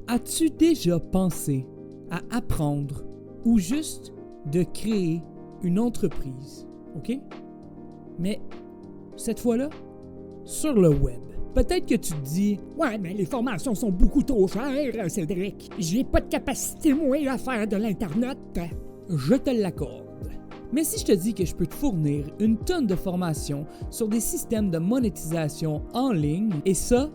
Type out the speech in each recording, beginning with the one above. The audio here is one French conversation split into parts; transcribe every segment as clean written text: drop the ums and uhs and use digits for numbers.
As-tu déjà pensé à apprendre ou juste de créer une entreprise, OK? Mais cette fois-là, sur le web. Peut-être que tu te dis « Ouais, mais les formations sont beaucoup trop chères, Cédric. J'ai pas de capacité, moi, à faire de l'Internet. » Je te l'accorde. Mais si je te dis que je peux te fournir une tonne de formations sur des systèmes de monétisation en ligne, et ça,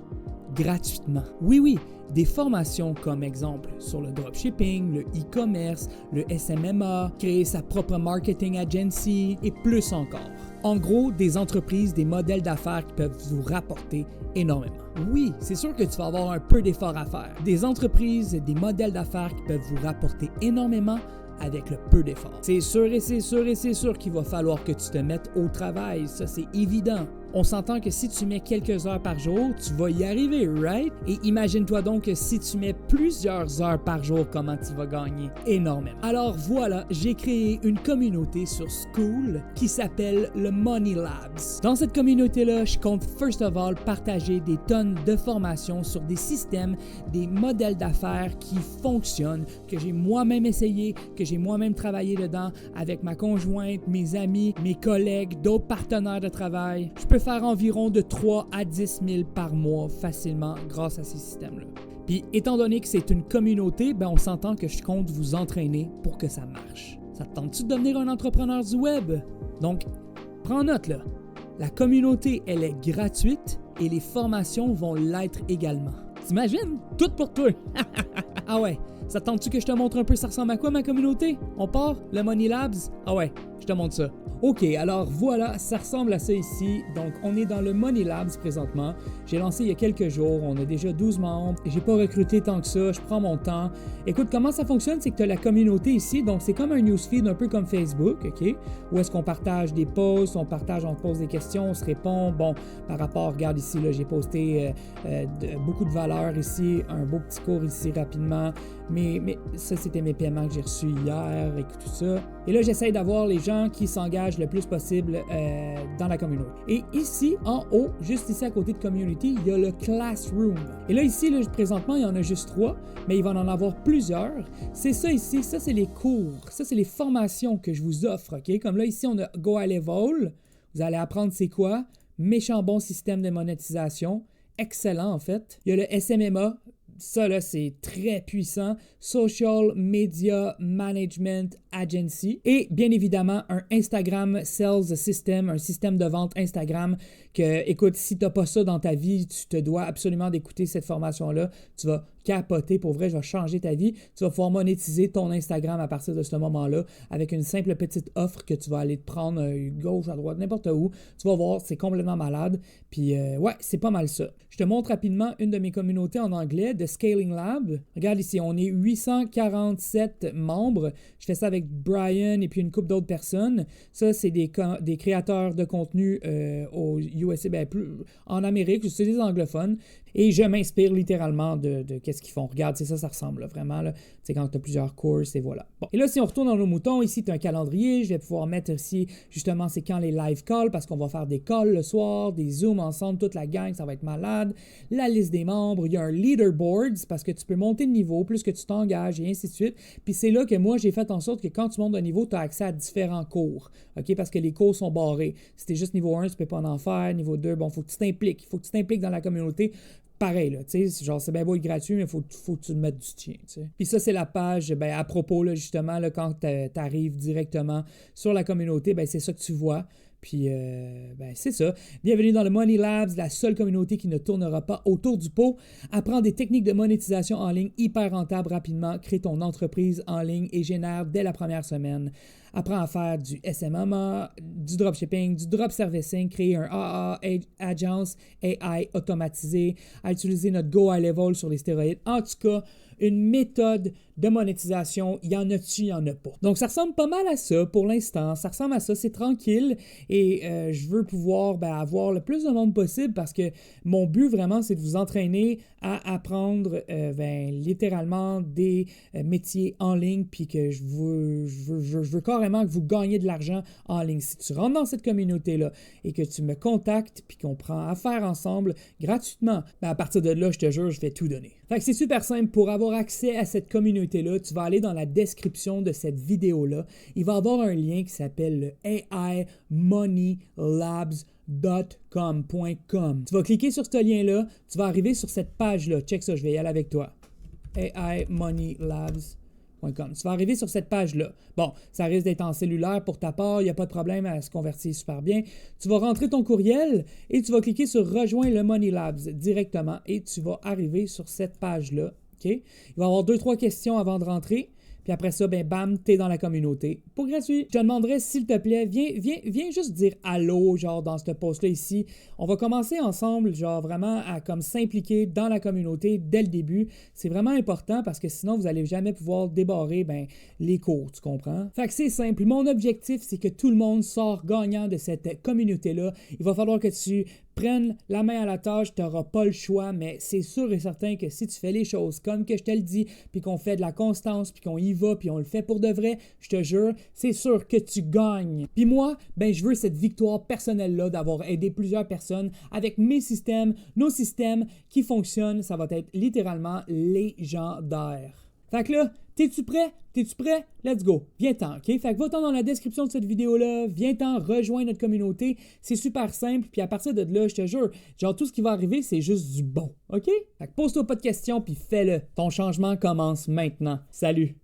gratuitement. Oui, des formations comme exemple sur le dropshipping, le e-commerce, le SMMA, créer sa propre marketing agency et plus encore. En gros, des entreprises, des modèles d'affaires qui peuvent vous rapporter énormément. Oui, c'est sûr que tu vas avoir un peu d'effort à faire. Des entreprises, des modèles d'affaires qui peuvent vous rapporter énormément avec le peu d'effort. C'est sûr qu'il va falloir que tu te mettes au travail, ça c'est évident. On s'entend que si tu mets quelques heures par jour, tu vas y arriver, right? Et imagine-toi donc que si tu mets plusieurs heures par jour, comment tu vas gagner énormément. Alors voilà, j'ai créé une communauté sur Skool qui s'appelle le Money Labs. Dans cette communauté-là, je compte first of all partager des tonnes de formations sur des systèmes, des modèles d'affaires qui fonctionnent, que j'ai moi-même essayé, que j'ai moi-même travaillé dedans avec ma conjointe, mes amis, mes collègues, d'autres partenaires de travail. Je peux faire environ de 3 à 10 000 par mois facilement grâce à ces systèmes-là. Puis, étant donné que c'est une communauté, on s'entend que je compte vous entraîner pour que ça marche. Ça te tente-tu de devenir un entrepreneur du web? Donc, prends note là. La communauté, elle est gratuite et les formations vont l'être également. T'imagines? Tout pour toi! Ah ouais, ça te tente-tu que je te montre un peu ça ressemble à quoi ma communauté? On part? Le Money Labs? Ah ouais, je te montre ça. OK, alors voilà, ça ressemble à ça ici. Donc, on est dans le Money Labs présentement. J'ai lancé il y a quelques jours. On a déjà 12 membres. J'ai pas recruté tant que ça. Je prends mon temps. Écoute, comment ça fonctionne? C'est que tu as la communauté ici. Donc, c'est comme un newsfeed un peu comme Facebook, OK? Où est-ce qu'on partage des posts, on pose des questions, on se répond. Bon, par rapport, regarde ici, là, j'ai posté beaucoup de valeurs ici. Un beau petit cours ici rapidement. Mais ça, c'était mes paiements que j'ai reçus hier et tout ça. Et là, j'essaie d'avoir les gens qui s'engagent le plus possible dans la communauté. Et ici, en haut, juste ici à côté de Community, il y a le Classroom. Et là, ici, présentement, il y en a juste 3, mais il va en avoir plusieurs. C'est ça ici, ça c'est les cours, ça c'est les formations que je vous offre, OK? Comme là, ici, on a Go High Level. Vous allez apprendre c'est quoi? Méchant bon système de monétisation. Excellent, en fait. Il y a le SMMA. Ça, là, c'est très puissant. Social Media Management Agency. Et bien évidemment, un Instagram Sales System, un système de vente Instagram que, écoute, si tu n'as pas ça dans ta vie, tu te dois absolument d'écouter cette formation-là. Tu vas capoter. Pour vrai, je vais changer ta vie. Tu vas pouvoir monétiser ton Instagram à partir de ce moment-là avec une simple petite offre que tu vas aller te prendre gauche, à droite, n'importe où. Tu vas voir, c'est complètement malade. Puis, ouais, c'est pas mal ça. Je te montre rapidement une de mes communautés en anglais, de Scaling Lab. Regarde ici, on est 847 membres. Je fais ça avec Brian et puis une couple d'autres personnes. Ça, c'est des créateurs de contenu au USA, en Amérique, c'est des anglophones. Et je m'inspire littéralement de qu'est-ce qu'ils font. Regarde, c'est ça, ça ressemble là, vraiment. C'est quand tu as plusieurs courses et voilà. Bon. Et là, si on retourne dans nos moutons, ici, tu as un calendrier. Je vais pouvoir mettre ici, justement, c'est quand les live calls, parce qu'on va faire des calls le soir, des zooms ensemble, toute la gang, ça va être malade. La liste des membres, il y a un leaderboard, parce que tu peux monter de niveau, plus que tu t'engages et ainsi de suite. Puis c'est là que moi, j'ai fait en sorte que quand tu montes de niveau, tu as accès à différents cours. OK? Parce que les cours sont barrés. Si tu es juste niveau 1, tu peux pas en faire. Niveau 2, bon, il faut que tu t'impliques. Il faut que tu t'impliques dans la communauté. Pareil, là, tu sais, genre, c'est bien beau être gratuit, mais il faut que tu te mettes du tien, tu sais. Puis ça, c'est la page, à propos, là, justement, là, quand tu arrives directement sur la communauté, c'est ça que tu vois. Puis, c'est ça. Bienvenue dans le Money Labs, la seule communauté qui ne tournera pas autour du pot. Apprends des techniques de monétisation en ligne hyper rentables rapidement. Crée ton entreprise en ligne et génère dès la première semaine. Apprends à faire du SMMA, du dropshipping, du drop servicing, créer un AA, Agence AI automatisé, à utiliser notre Go High Level sur les stéroïdes. En tout cas, une méthode de monétisation, il y en a-tu, il y en a pas. Donc, ça ressemble pas mal à ça pour l'instant. Ça ressemble à ça, c'est tranquille et je veux pouvoir avoir le plus de monde possible parce que mon but vraiment, c'est de vous entraîner à apprendre littéralement des métiers en ligne puis que je veux carrément vraiment que vous gagnez de l'argent en ligne. Si tu rentres dans cette communauté-là et que tu me contactes puis qu'on prend affaire ensemble gratuitement, ben à partir de là, je te jure, je vais tout donner. Fait que c'est super simple. Pour avoir accès à cette communauté-là, tu vas aller dans la description de cette vidéo-là. Il va y avoir un lien qui s'appelle le AIMoneyLabs.com. Tu vas cliquer sur ce lien-là, tu vas arriver sur cette page-là. Check ça, je vais y aller avec toi. AIMoneyLabs.com. Tu vas arriver sur cette page-là. Bon, ça risque d'être en cellulaire pour ta part, il n'y a pas de problème, elle se convertit super bien. Tu vas rentrer ton courriel et tu vas cliquer sur Rejoins le Money Labs directement et tu vas arriver sur cette page-là. Okay? Il va y avoir 2-3 questions avant de rentrer. Puis après ça, ben bam, t'es dans la communauté. Pour gratuit. Je te demanderais, s'il te plaît, viens juste dire allô, genre dans ce post-là ici. On va commencer ensemble, genre vraiment à comme s'impliquer dans la communauté dès le début. C'est vraiment important parce que sinon, vous n'allez jamais pouvoir débarrer les cours, tu comprends? Fait que c'est simple. Mon objectif, c'est que tout le monde sort gagnant de cette communauté-là. Il va falloir que tu prennes la main à la tâche, tu n'auras pas le choix, mais c'est sûr et certain que si tu fais les choses comme que je te le dis, puis qu'on fait de la constance, puis qu'on y va, puis on le fait pour de vrai, je te jure, c'est sûr que tu gagnes. Puis moi, je veux cette victoire personnelle-là d'avoir aidé plusieurs personnes avec mes systèmes, nos systèmes qui fonctionnent. Ça va être littéralement légendaire. Fait que là, t'es-tu prêt? T'es-tu prêt? Let's go. Viens-t'en, OK? Fait que va-t'en dans la description de cette vidéo-là, viens-t'en, rejoins notre communauté. C'est super simple, puis à partir de là, je te jure, genre tout ce qui va arriver, c'est juste du bon, OK? Fait que pose-toi pas de questions, puis fais-le. Ton changement commence maintenant. Salut!